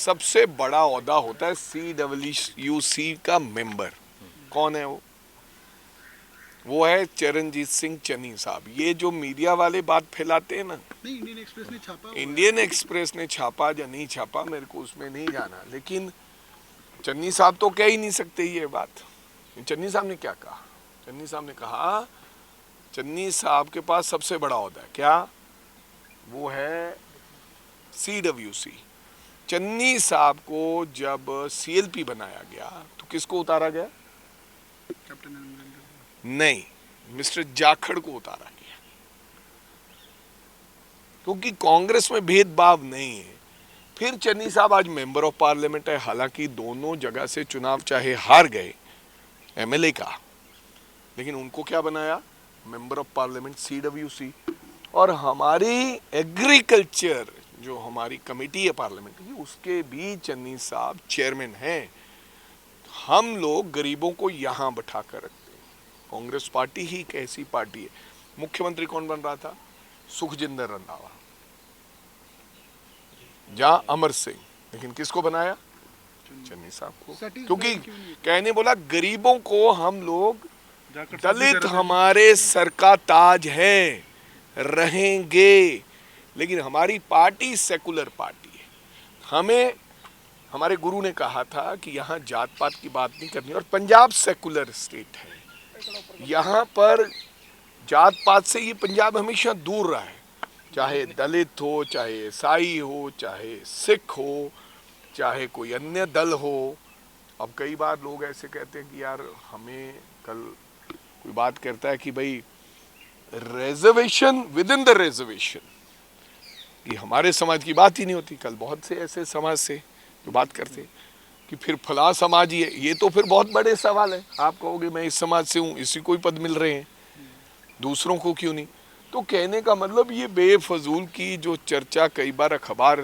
सबसे बड़ा ओहदा होता है CWUC का मेंबर। कौन है वो है चरणजीत सिंह चन्नी साहब। ये जो मीडिया वाले बात फैलाते हैं ना, नहीं, इंडियन एक्सप्रेस ने छापा हुआ है। इंडियन एक्सप्रेस ने छापा या नहीं छापा मेरे को उसमें नहीं जाना, लेकिन चन्नी साहब तो कह ही नहीं सकते ये बात। चन्नी साहब ने क्या कहा? चन्नी साहब ने कहा, चन्नी साहब के पास सबसे बड़ा ओहदा है। क्या वो है? CWC। चन्नी साहब को जब CLP बनाया गया तो किसको उतारा गया? कैप्टन अमरिंदर। नहीं, मिस्टर जाखड़ को उतारा गया, क्योंकि कांग्रेस में भेदभाव नहीं है। फिर चन्नी साहब आज मेंबर ऑफ पार्लियामेंट है, हालांकि दोनों जगह से चुनाव चाहे हार गए MLA का, लेकिन उनको क्या बनाया? Member of parliament CWC। और हमारी एग्रीकल्चर जो हमारी कमेटी है पार्लियामेंट की, उसके भी चन्नी साहब चेयरमैन हैं। हम लोग गरीबों को यहाँ बैठा कर रखते हैं। कांग्रेस पार्टी ही एक ऐसी पार्टी है। मुख्यमंत्री कौन बन रहा था? सुखजिंदर रंधावा, जहां अमर सिंह, लेकिन किसको बनाया? चन्नी साहब को। क्योंकि कहने बोला गरीबों को हम लोग, दलित हमारे सर का ताज है, रहेंगे, लेकिन हमारी पार्टी सेकुलर पार्टी है। हमें हमारे गुरु ने कहा था कि यहाँ जात पात की बात नहीं करनी, और पंजाब सेकुलर स्टेट है। यहाँ पर जात पात से ये पंजाब हमेशा दूर रहा है, चाहे दलित हो, चाहे ईसाई हो, चाहे सिख हो, चाहे कोई अन्य दल हो। अब कई बार लोग ऐसे कहते हैं कि यार, हमें कल कोई बात करता है कि भाई reservation with in the reservation, कि हमारे समाज की बात ही नहीं होती। कल बहुत से ऐसे समाज से जो बात करते कि फिर फला समाज ही है। ये तो फिर बहुत बड़े सवाल है। आप कहोगे मैं इस समाज से हूँ, इसी को ही पद मिल रहे हैं, दूसरों को क्यों नहीं? तो कहने का मतलब ये बेफजूल की जो चर्चा कई बार अखबार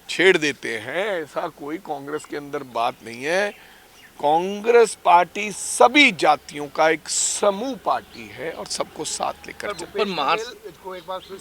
छेड़ देते हैं, ऐसा कोई कांग्रेस के अंदर बात नहीं है। कांग्रेस पार्टी सभी जातियों का एक समूह पार्टी है और सबको साथ लेकर चलती है। पर को एक बार फिर